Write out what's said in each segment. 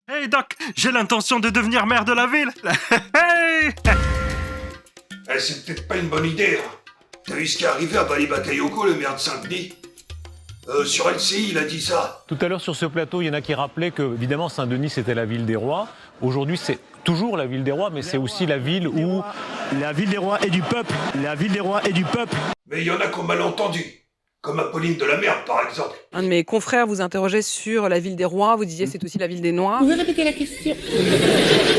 Hey Doc, j'ai l'intention de devenir maire de la ville. Hey. C'est peut-être pas une bonne idée, hein. T'as vu ce qui est arrivé à Bali Bakayoko, le maire de Saint-Denis? Sur LCI, il a dit ça. Tout à l'heure sur ce plateau, il y en a qui rappelaient que, évidemment, Saint-Denis c'était la ville des rois. Aujourd'hui, c'est toujours la ville des rois, mais c'est aussi la ville où... La ville des rois et du peuple. La ville des rois et du peuple. Mais il y en a qui ont mal entendu. Comme Apolline de la Merde, par exemple. Un de mes confrères vous interrogeait sur la ville des rois. Vous disiez c'est aussi la ville des Noirs. Vous pouvez répéter la question?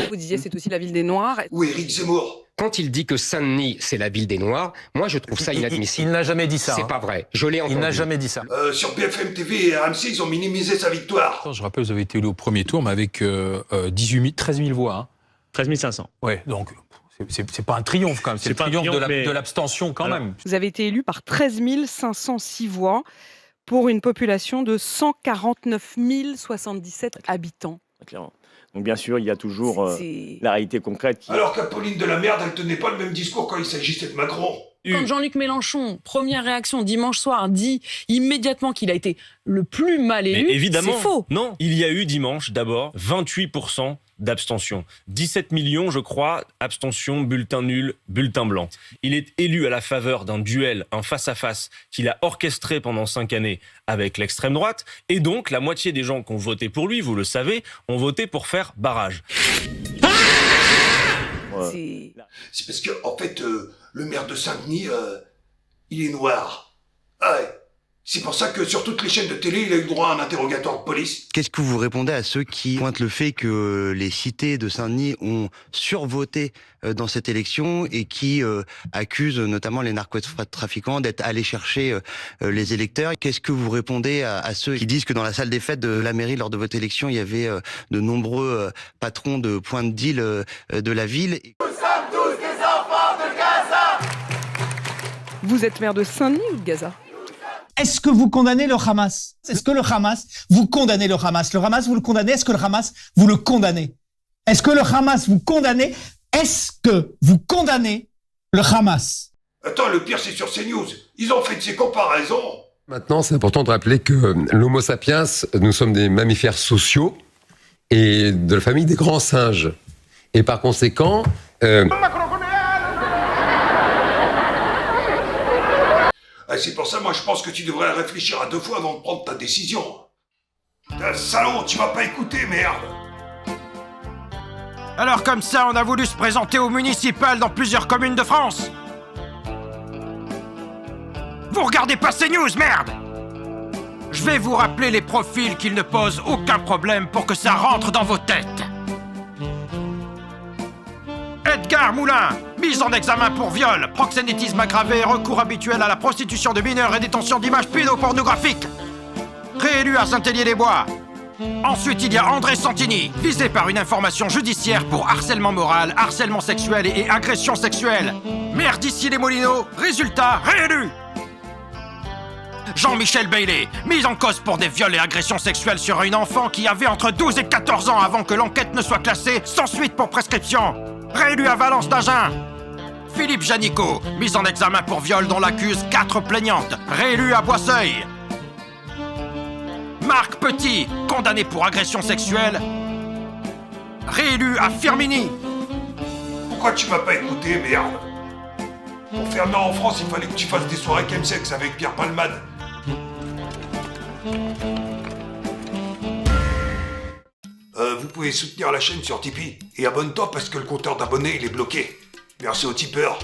Vous disiez c'est aussi la ville des Noirs. Ou Éric Zemmour. Quand il dit que Saint-Denis, c'est la ville des Noirs, moi je trouve ça inadmissible. Il n'a jamais dit ça. C'est pas vrai. Je l'ai entendu. Il n'a jamais dit ça. Sur BFM TV et RMC, ils ont minimisé sa victoire. Je rappelle, vous avez été élu au premier tour, mais avec 13 000 voix. Hein. 13 500. Ouais, donc c'est pas un triomphe quand même. C'est le triomphe de l'abstention quand même. Vous avez été élu par 13 506 voix pour une population de 149 077 habitants. Clairement. Donc bien sûr, il y a toujours la réalité concrète. Alors qu'Apolline de la Merde, elle tenait pas le même discours quand il s'agissait de Macron. Quand Jean-Luc Mélenchon, première réaction dimanche soir, dit immédiatement qu'il a été le plus mal élu, évidemment, c'est faux. Non, il y a eu dimanche d'abord 28% d'abstention. 17 millions, je crois, abstention, bulletin nul, bulletin blanc. Il est élu à la faveur d'un duel, un face-à-face qu'il a orchestré pendant 5 années avec l'extrême droite. Et donc, la moitié des gens qui ont voté pour lui, vous le savez, ont voté pour faire barrage. C'est parce que, en fait, le maire de Saint-Denis, il est noir. Ah ouais. C'est pour ça que sur toutes les chaînes de télé, il a eu droit à un interrogatoire de police. Qu'est-ce que vous répondez à ceux qui pointent le fait que les cités de Saint-Denis ont survoté dans cette élection et qui accusent notamment les narcotrafiquants d'être allés chercher les électeurs? Qu'est-ce que vous répondez à ceux qui disent que dans la salle des fêtes de la mairie, lors de votre élection, il y avait de nombreux patrons de points de deal de la ville? Nous sommes tous des enfants de Gaza. Vous êtes maire de Saint-Denis ou de Gaza? Est-ce que vous condamnez le Hamas? Est-ce que le Hamas, vous condamnez le Hamas? Le Hamas, vous le condamnez? Est-ce que le Hamas, vous le condamnez? Est-ce que le Hamas, vous condamnez? Est-ce que vous condamnez le Hamas? Attends, le pire, c'est sur CNews. Ils ont fait de ces comparaisons. Maintenant, c'est important de rappeler que l'Homo sapiens, nous sommes des mammifères sociaux et de la famille des grands singes. Et par conséquent... C'est pour ça, moi, je pense que tu devrais réfléchir à 2 fois avant de prendre ta décision. Salaud, tu vas pas écouter, merde. Alors comme ça, on a voulu se présenter au municipal dans plusieurs communes de France. Vous regardez pas ces news, merde. Je vais vous rappeler les profils qu'ils ne posent aucun problème pour que ça rentre dans vos têtes. Edgar Moulin, mise en examen pour viol, proxénétisme aggravé, recours habituel à la prostitution de mineurs et détention d'images pédopornographiques. Réélu à Saint-Hélier-les-Bois. Ensuite, il y a André Santini, visé par une information judiciaire pour harcèlement moral, harcèlement sexuel et agression sexuelle. Maire d'Issy-les-Moulineaux, résultat, réélu. Jean-Michel Bailey, mis en cause pour des viols et agressions sexuelles sur une enfant qui avait entre 12 et 14 ans avant que l'enquête ne soit classée sans suite pour prescription. Réélu à Valence d'Agen. Philippe Janicot, mis en examen pour viol dont l'accusent 4 plaignantes. Réélu à Boisseuil. Marc Petit, condamné pour agression sexuelle. Réélu à Firminy. Pourquoi tu m'as pas écouté, merde? Pour faire nord en France, il fallait que tu fasses des soirées chemsex avec Pierre Palmade. Vous pouvez soutenir la chaîne sur Tipeee. Et abonne-toi parce que le compteur d'abonnés, il est bloqué. Merci aux tipeurs.